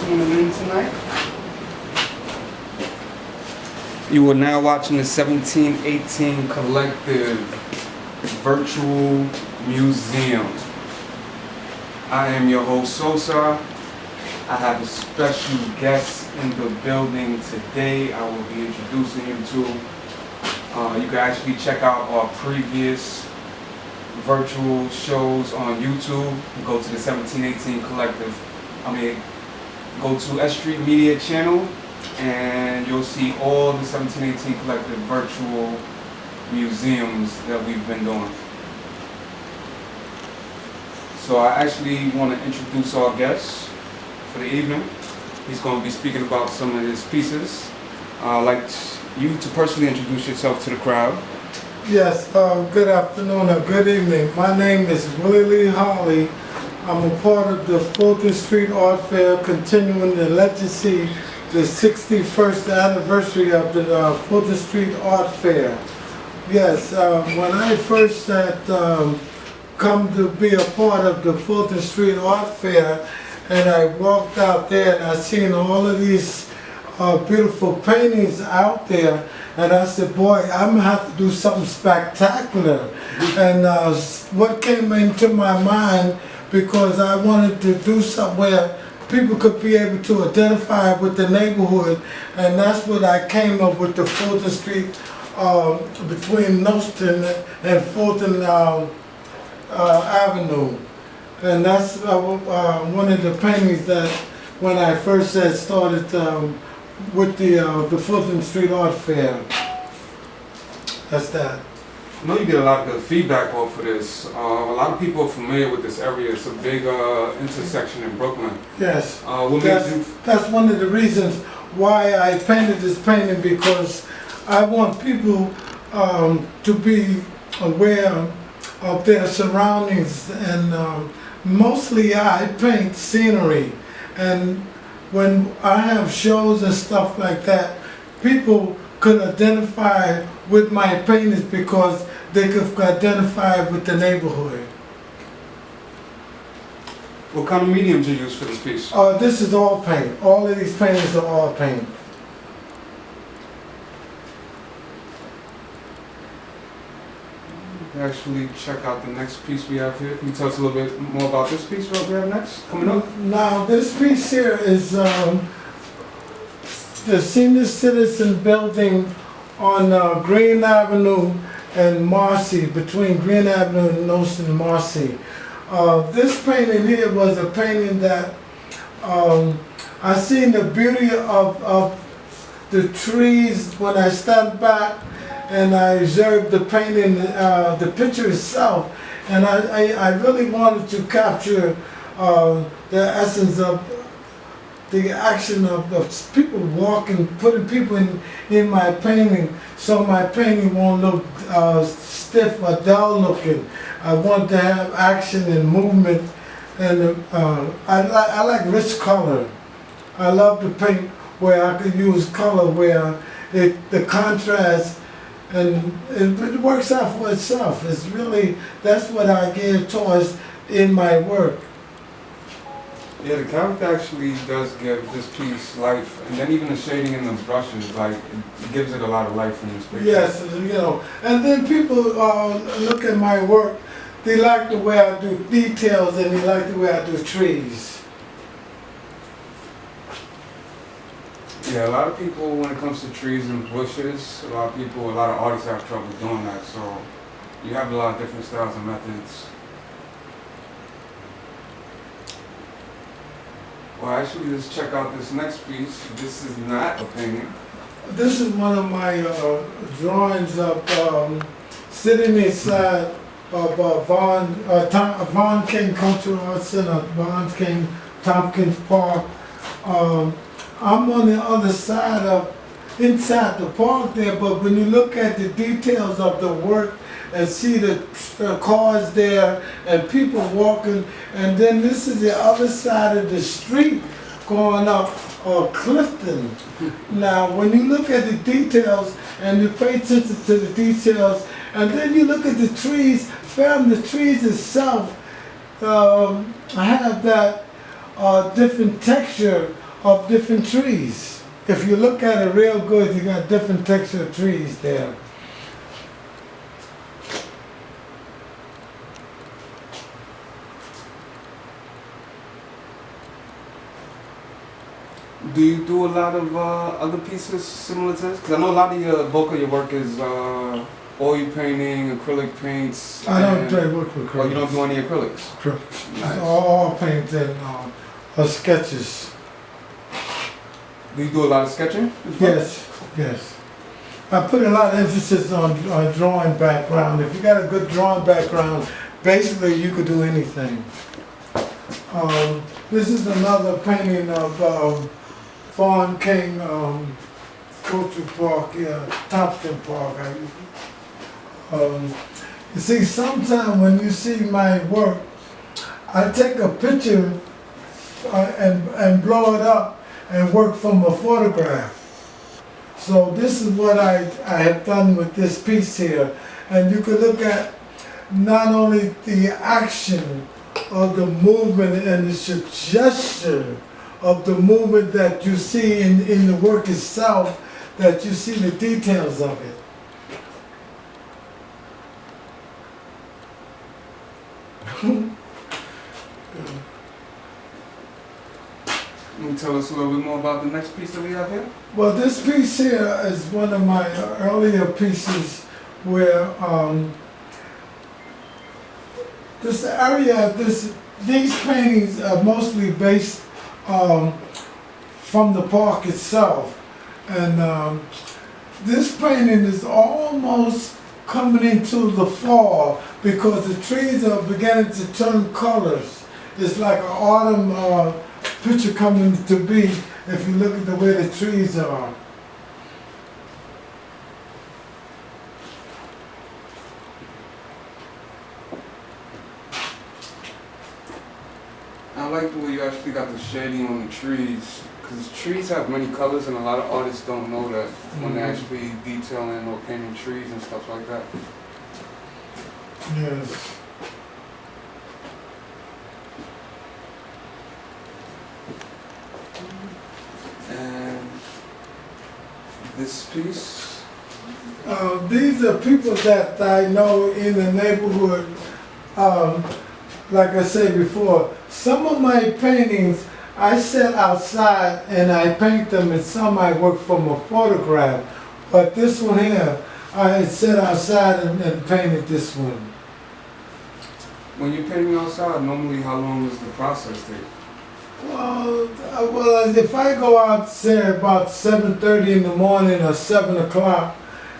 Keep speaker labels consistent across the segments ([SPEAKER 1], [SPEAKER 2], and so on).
[SPEAKER 1] tuning in tonight. You are now watching the 1718 Collective Virtual Museum. I am your host, SOSA. I have a special guest in the building today. I will be introducing you to. You can actually check out our previous virtual shows on YouTube. Go to the 1718 Collective. Go to S.STREET Media channel, and you'll see all the 1718 Collective virtual museums that we've been doing. So I actually want to introduce our guest for the evening. He's going to be speaking about some of his pieces. I'd like you to personally introduce yourself to the crowd.
[SPEAKER 2] Yes, good afternoon or good evening. My name is Willie Harley. I'm a part of the S.STREET Art Fair, continuing the legacy, the 61st anniversary of the S.STREET Art Fair. Yes, when I first had come to be a part of the S.STREET Art Fair, and I walked out there and I seen all of these beautiful paintings out there, and I said, boy, I'm gonna have to do something spectacular. And what came into my mind, because I wanted to do something where people could be able to identify with the neighborhood, and that's what I came up with, the Fulton Street between Noston and Fulton Avenue. And that's one of the paintings that when I first had started with the Fulton Street Art Fair. That's that.
[SPEAKER 1] I know you get a lot of good feedback off of this. A lot of people are familiar with this area. It's a big intersection in Brooklyn.
[SPEAKER 2] Yes.
[SPEAKER 1] That's
[SPEAKER 2] one of the reasons why I painted this painting, because I want people to be aware of their surroundings, and mostly I paint scenery. And when I have shows and stuff like that, people could identify with my paintings because they could identify with the neighborhood.
[SPEAKER 1] What kind of mediums you use for this piece?
[SPEAKER 2] This is all paint. All of these paintings are all paint.
[SPEAKER 1] Actually check out the next piece we have here. Can you tell us a little bit more about this piece what we have next coming up?
[SPEAKER 2] Now this piece here is the senior citizen building on Green Avenue and Marcy, between Green Avenue and Noston and Marcy. This painting here was a painting that I seen the beauty of the trees when I stepped back and I observed the painting, the picture itself, and I really wanted to capture the essence of the action of people walking, putting people in my painting, so my painting won't look stiff or dull looking. I want to have action and movement, and I like rich color. I love to paint where I could use color, where the contrast, and it works out for itself. It's really, that's what I gear towards in my work.
[SPEAKER 1] Yeah, the character actually does give this piece life, and then even the shading in the brushes, like, it gives it a lot of life in this picture.
[SPEAKER 2] Yes, you know, and then people look at my work, they like the way I do details, and they like the way I do trees.
[SPEAKER 1] Yeah, a lot of people, when it comes to trees and bushes, a lot of artists have trouble doing that, so you have a lot of different styles and methods. Well, actually, let's check out this next piece. This is not a painting.
[SPEAKER 2] This is one of my drawings of sitting inside of Vaughn King Cultural Arts Center, Vaughn King Tompkins Park. I'm on the other side inside the park there, but when you look at the details of the work and see the cars there and people walking, and then this is the other side of the street going up Clifton. Now when you look at the details and you pay attention to the details, and then you look at the trees, the trees itself have that different texture of different trees. If you look at it real good, you got different texture of trees there.
[SPEAKER 1] Do you do a lot of other pieces similar to this? Because I know a lot of your bulk of your work is oil painting, acrylic paints.
[SPEAKER 2] I don't play work with
[SPEAKER 1] Oh, you don't
[SPEAKER 2] acrylics.
[SPEAKER 1] do any acrylics?
[SPEAKER 2] Acrylics.
[SPEAKER 1] Nice.
[SPEAKER 2] It's all paint and sketches.
[SPEAKER 1] Do you do a lot of sketching as well?
[SPEAKER 2] Yes, yes. I put a lot of emphasis on drawing background. If you got a good drawing background, basically you could do anything. This is another painting of Fawn King Cultural Park, Thompson Park. You see, sometimes when you see my work, I take a picture and blow it up and work from a photograph. So this is what I have done with this piece here. And you can look at not only the action of the movement and the suggestion of the movement that you see in the work itself, that you see the details of it.
[SPEAKER 1] Can you tell us a little bit more about the next piece that we have here?
[SPEAKER 2] Well, this piece here is one of my earlier pieces where this area, these paintings are mostly based from the park itself. And this painting is almost coming into the fall because the trees are beginning to turn colors. It's like an autumn picture coming to be if you look at the way the trees are.
[SPEAKER 1] I like the way you actually got the shading on the trees, because trees have many colors and a lot of artists don't know that when they're actually detailing or painting trees and stuff like that.
[SPEAKER 2] Yes.
[SPEAKER 1] And this piece,
[SPEAKER 2] These are people that I know in the neighborhood. Like I said before, some of my paintings I sit outside and I paint them, and some I work from a photograph. But this one here, I sit outside and painted this one.
[SPEAKER 1] when you're painting outside, normally how long does the process take?
[SPEAKER 2] Well, if I go out, say about 7:30 in the morning or 7 o'clock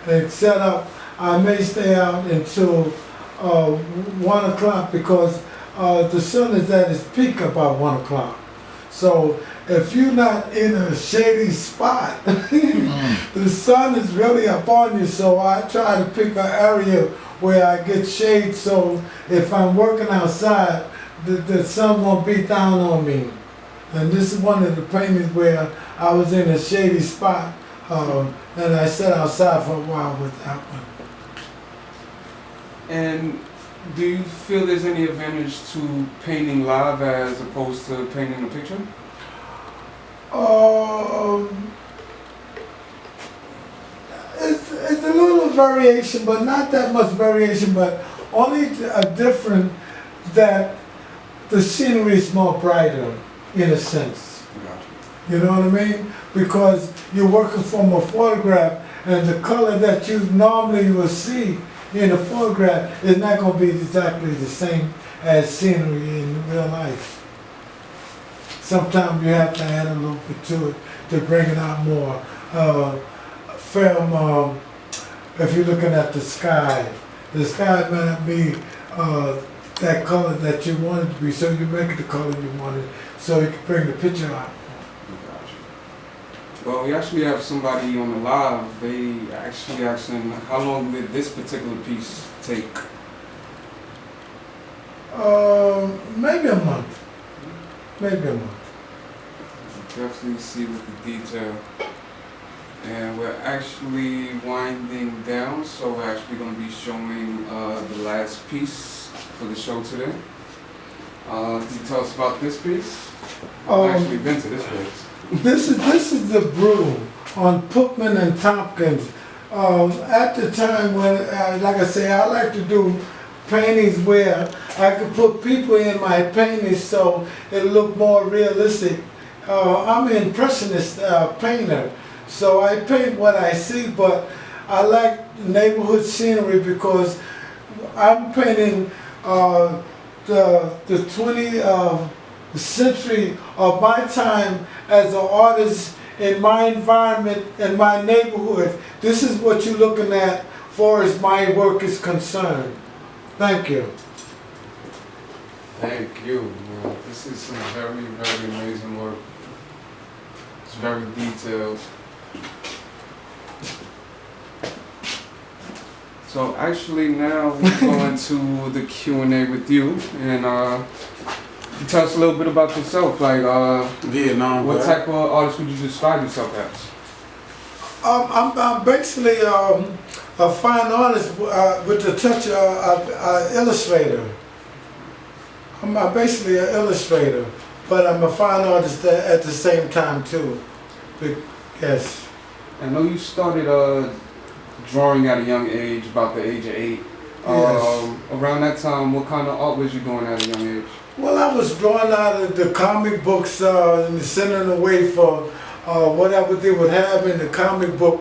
[SPEAKER 2] and set up, I may stay out until 1 o'clock because the sun is at its peak about 1 o'clock. So if you're not in a shady spot, the sun is really upon you. So I try to pick an area where I get shade. So if I'm working outside, the sun won't beat down on me. And this is one of the paintings where I was in a shady spot, and I sat outside for a while with that one.
[SPEAKER 1] And do you feel there's any advantage to painting live as opposed to painting a picture?
[SPEAKER 2] It's a little variation, but not that much variation, but only a different that the scenery is more brighter, in a sense.
[SPEAKER 1] Gotcha.
[SPEAKER 2] You know what I mean? Because you're working from a photograph, and the color that you normally will see in a photograph is not going to be exactly the same as scenery in real life. Sometimes you have to add a little bit to it to bring it out more. Film, if you're looking at the sky may not be that color that you want it to be, so you make it the color you want it, so you can bring the picture out.
[SPEAKER 1] Gotcha. Well, we actually have somebody on the live. They actually asking, how long did this particular piece take?
[SPEAKER 2] Maybe a month. Maybe a month.
[SPEAKER 1] Definitely see with the detail. And we're actually winding down, so we're actually going to be showing the last piece for the show today. Can you tell us about this piece? I've actually been to this place.
[SPEAKER 2] This is the brew on Putman and Tompkins. At the time when, like I say, I like to do paintings where I could put people in my paintings so it look more realistic. I'm an impressionist painter, so I paint what I see, but I like neighborhood scenery because I'm painting the 20th century of my time as an artist in my environment, in my neighborhood. This is what you're looking at far as my work is concerned. Thank you.
[SPEAKER 1] Thank you. Man. This is some very, very amazing work. It's very detailed. So actually now we're going to the Q&A with you, and you tell us a little bit about yourself. Like,
[SPEAKER 3] Vietnam.
[SPEAKER 1] what type of artist would you describe yourself as?
[SPEAKER 2] I'm basically a fine artist with the touch of illustrator. I'm basically an illustrator, but I'm a fine artist at the same time too. Yes.
[SPEAKER 1] I know you started drawing at a young age, about the age of 8.
[SPEAKER 2] Yes.
[SPEAKER 1] Around that time, what kind of art was you doing at a young age?
[SPEAKER 2] Well, I was drawing out of the comic books and sending away for whatever they would have in the comic book